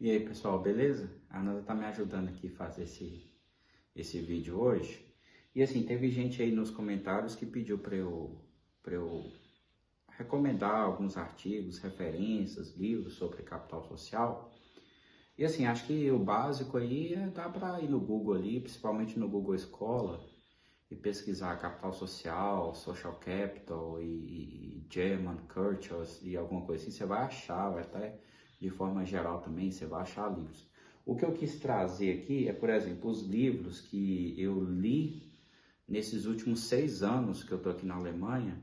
E aí, pessoal, beleza? A Nanda tá me ajudando aqui a fazer esse vídeo hoje. E assim, teve gente aí nos comentários que pediu para eu recomendar alguns artigos, referências, livros sobre capital social. E assim, acho que o básico aí dá para ir no Google ali, principalmente no Google Escola, e pesquisar capital social, social capital e German cultures e alguma coisa assim, você vai achar, vai até de forma geral também, você vai achar livros. O que eu quis trazer aqui é, por exemplo, os livros que eu li nesses últimos 6 anos que eu estou aqui na Alemanha,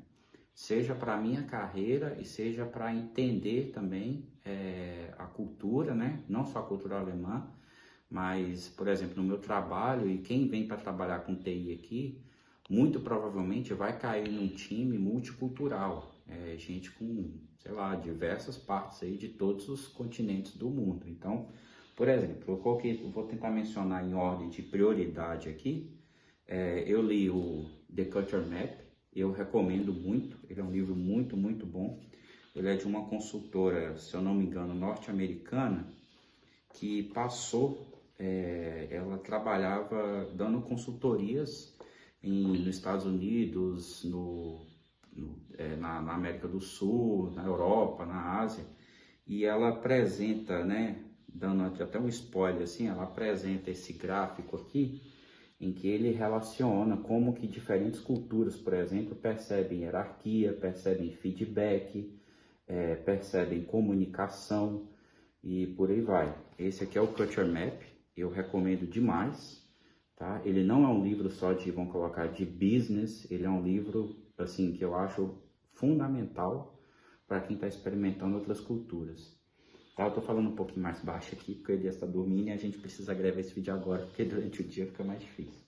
seja para a minha carreira e seja para entender também a cultura, né? Não só a cultura alemã, mas, por exemplo, no meu trabalho, e quem vem para trabalhar com TI aqui, muito provavelmente vai cair num time multicultural, gente com, sei lá, diversas partes aí de todos os continentes do mundo. Então, por exemplo, eu vou tentar mencionar em ordem de prioridade aqui. Eu li o The Culture Map, eu recomendo muito, ele é um livro muito, muito bom. Ele é de uma consultora, se eu não me engano, norte-americana, que ela trabalhava dando consultorias nos Estados Unidos, na América do Sul, na Europa, na Ásia, e ela apresenta, né, dando até um spoiler assim, ela apresenta esse gráfico aqui, em que ele relaciona como que diferentes culturas, por exemplo, percebem hierarquia, percebem feedback, percebem comunicação, e por aí vai. Esse aqui é o Culture Map, eu recomendo demais, tá? Ele não é um livro só de, vamos colocar, de business, ele é um livro, assim, que eu acho fundamental para quem está experimentando outras culturas. Tá? Eu tô falando um pouquinho mais baixo aqui, porque o Elias está dormindo e a gente precisa gravar esse vídeo agora, porque durante o dia fica mais difícil.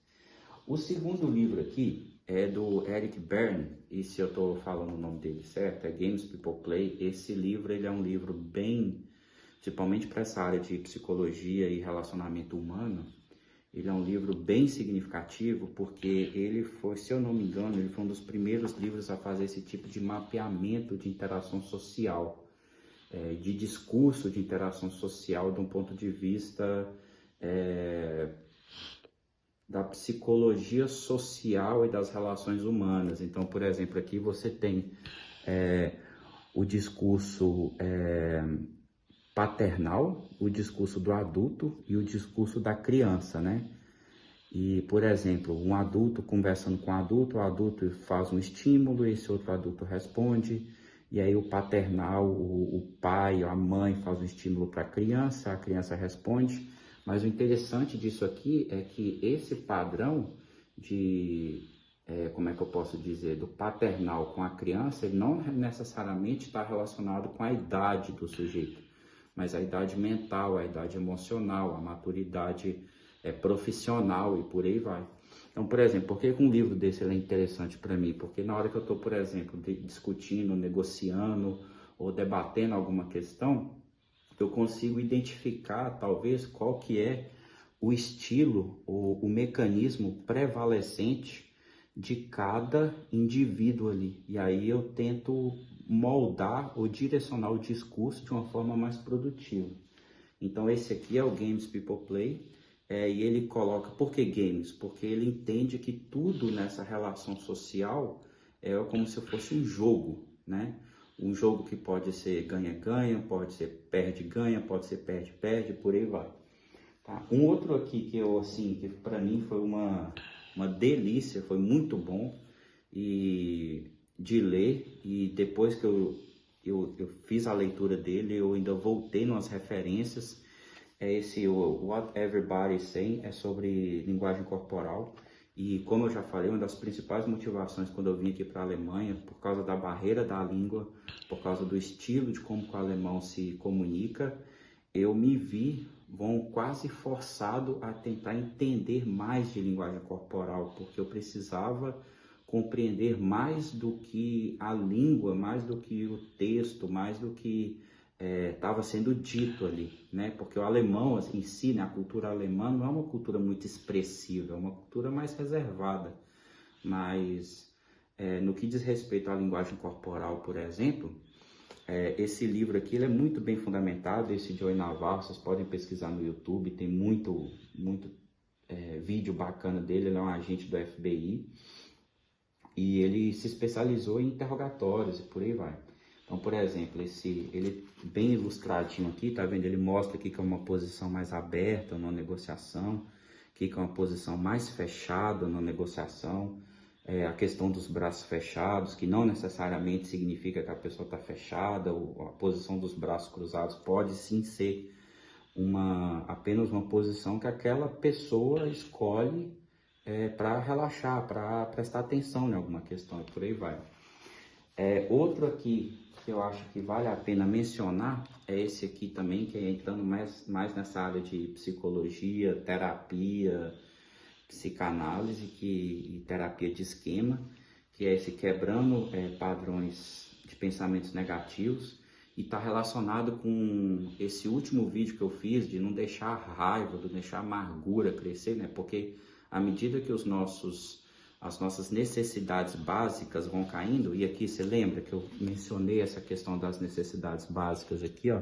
O segundo livro aqui é do Eric Berne, e se eu estou falando o nome dele certo, é Games People Play. Esse livro ele é um livro bem, principalmente para essa área de psicologia e relacionamento humano, ele é um livro bem significativo, porque ele foi, se eu não me engano, ele foi um dos primeiros livros a fazer esse tipo de mapeamento de interação social, de discurso de interação social de um ponto de vista da psicologia social e das relações humanas. Então, por exemplo, aqui você tem o discurso paternal, o discurso do adulto e o discurso da criança, né? E, por exemplo, um adulto conversando com o adulto faz um estímulo, esse outro adulto responde, e aí o paternal, o pai, a mãe faz um estímulo para a criança responde. Mas o interessante disso aqui é que esse padrão como é que eu posso dizer, do paternal com a criança, ele não necessariamente está relacionado com a idade do sujeito, mas a idade mental, a idade emocional, a maturidade profissional e por aí vai. Então, por exemplo, por que um livro desse é interessante para mim? Porque na hora que eu estou, por exemplo, discutindo, negociando ou debatendo alguma questão, eu consigo identificar, talvez, qual que é o estilo ou o mecanismo prevalecente de cada indivíduo ali. E aí eu tento moldar ou direcionar o discurso de uma forma mais produtiva. Então esse aqui é o Games People Play, e ele coloca, por que games? Porque ele entende que tudo nessa relação social é como se fosse um jogo, né? Um jogo que pode ser ganha-ganha, pode ser perde-ganha, pode ser perde-perde, por aí vai. Tá? Um outro aqui que eu, assim, que para mim foi uma delícia, foi muito bom de ler, e depois que eu fiz a leitura dele, eu ainda voltei nas referências. É esse What Everybody's Saying, é sobre linguagem corporal. E como eu já falei, uma das principais motivações quando eu vim aqui para a Alemanha, por causa da barreira da língua, por causa do estilo de como o alemão se comunica, eu me vi quase forçado a tentar entender mais de linguagem corporal, porque eu precisava compreender mais do que a língua, mais do que o texto, mais do que estava sendo dito ali, né? Porque o alemão assim, em si, né, a cultura alemã não é uma cultura muito expressiva, é uma cultura mais reservada. Mas no que diz respeito à linguagem corporal, por exemplo, Esse livro aqui ele é muito bem fundamentado, esse Joey Navarro, vocês podem pesquisar no YouTube, tem muito vídeo bacana dele, ele é um agente do FBI e ele se especializou em interrogatórios e por aí vai. Então, por exemplo, ele bem ilustradinho aqui, tá vendo? Ele mostra aqui que é uma posição mais aberta na negociação, aqui que é uma posição mais fechada na negociação, a questão dos braços fechados, que não necessariamente significa que a pessoa está fechada, a posição dos braços cruzados pode sim ser apenas uma posição que aquela pessoa escolhe para relaxar, para prestar atenção em alguma questão e por aí vai. Outro aqui que eu acho que vale a pena mencionar é esse aqui também, que é entrando mais nessa área de psicologia, terapia, psicanálise e terapia de esquema, que é esse quebrando padrões de pensamentos negativos, e está relacionado com esse último vídeo que eu fiz de não deixar a raiva, de não deixar a amargura crescer, né? Porque à medida que as nossas necessidades básicas vão caindo, e aqui você lembra que eu mencionei essa questão das necessidades básicas aqui, ó.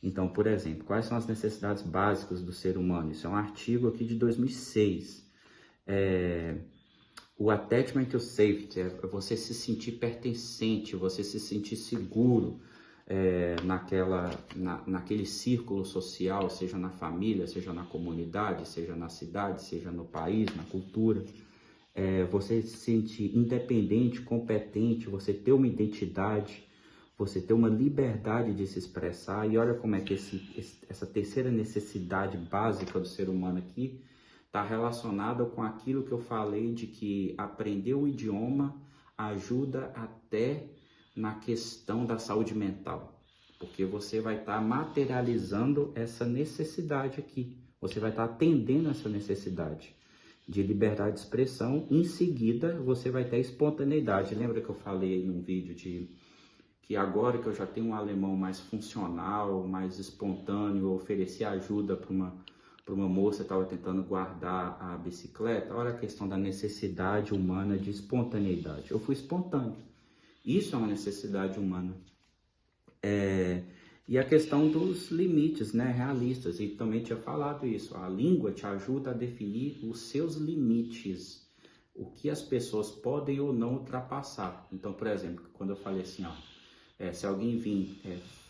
Então, por exemplo, quais são as necessidades básicas do ser humano? Isso é um artigo aqui de 2006. O attachment to safety é você se sentir pertencente, você se sentir seguro naquele círculo social, seja na família, seja na comunidade, seja na cidade, seja no país, na cultura. Você se sentir independente, competente, você ter uma identidade, você ter uma liberdade de se expressar. E olha como é que essa terceira necessidade básica do ser humano aqui está relacionada com aquilo que eu falei de que aprender o idioma ajuda até na questão da saúde mental, porque você vai estar materializando essa necessidade aqui, você vai estar atendendo essa necessidade de liberdade de expressão. Em seguida, você vai ter espontaneidade. Lembra que eu falei num vídeo que agora que eu já tenho um alemão mais funcional, mais espontâneo, eu ofereci ajuda para uma moça que estava tentando guardar a bicicleta? Olha a questão da necessidade humana de espontaneidade. Eu fui espontâneo. Isso é uma necessidade humana. E a questão dos limites, né, realistas, e também tinha falado isso, a língua te ajuda a definir os seus limites, o que as pessoas podem ou não ultrapassar. Então, por exemplo, quando eu falei assim, se alguém vir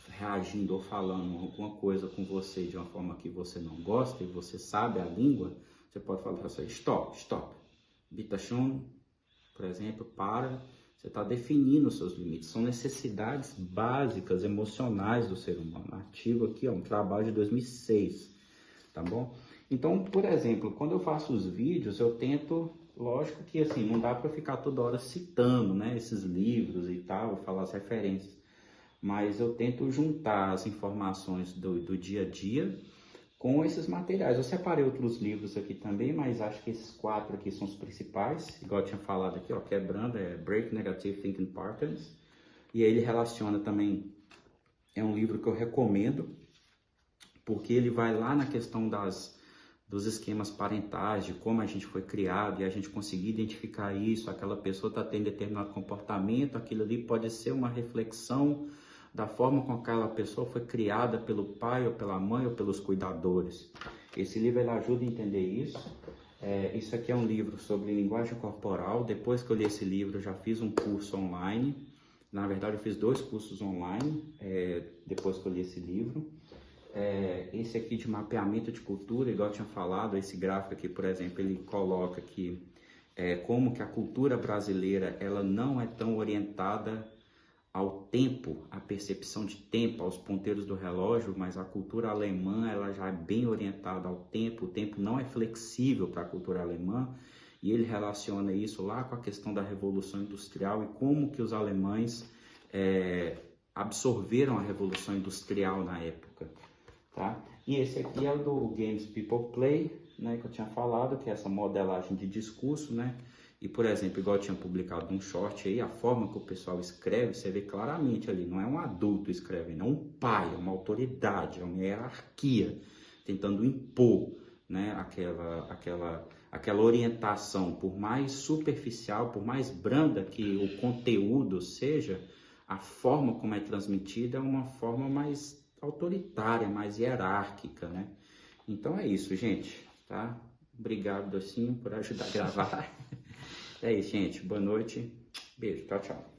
reagindo ou falando alguma coisa com você de uma forma que você não gosta e você sabe a língua, você pode falar assim, stop, bitte schön, por exemplo, para. Você está definindo os seus limites. São necessidades básicas, emocionais do ser humano. Artigo aqui, um trabalho de 2006, tá bom? Então, por exemplo, quando eu faço os vídeos, eu tento, lógico que assim, não dá para ficar toda hora citando, né, esses livros e tal, falar as referências, mas eu tento juntar as informações do dia a dia com esses materiais. Eu separei outros livros aqui também, mas acho que esses 4 aqui são os principais. Igual eu tinha falado aqui, ó, quebrando, Break Negative Thinking Patterns. E aí ele relaciona também, é um livro que eu recomendo, porque ele vai lá na questão dos esquemas parentais, de como a gente foi criado, e a gente conseguir identificar isso, aquela pessoa está tendo determinado comportamento, aquilo ali pode ser uma reflexão da forma como aquela pessoa foi criada pelo pai, ou pela mãe, ou pelos cuidadores. Esse livro ele ajuda a entender isso. Isso aqui é um livro sobre linguagem corporal. Depois que eu li esse livro, eu já fiz um curso online. Na verdade, eu fiz 2 cursos online, depois que eu li esse livro. Esse aqui de mapeamento de cultura, igual eu tinha falado, esse gráfico aqui, por exemplo, ele coloca que como que a cultura brasileira ela não é tão orientada ao tempo, à percepção de tempo, aos ponteiros do relógio, mas a cultura alemã ela já é bem orientada ao tempo. O tempo não é flexível para a cultura alemã, e ele relaciona isso lá com a questão da Revolução Industrial e como que os alemães absorveram a Revolução Industrial na época, tá? E esse aqui é o do Games People Play, né, que eu tinha falado, que é essa modelagem de discurso, né? E, por exemplo, igual eu tinha publicado um short aí, a forma que o pessoal escreve, você vê claramente ali, não é um adulto escrevendo, é um pai, é uma autoridade, é uma hierarquia, tentando impor, né, aquela orientação, por mais superficial, por mais branda que o conteúdo seja, a forma como é transmitida é uma forma mais autoritária, mais hierárquica, né? Então é isso, gente, tá? Obrigado, Docinho, por ajudar a gravar. É isso, gente. Boa noite. Beijo. Tchau, tchau.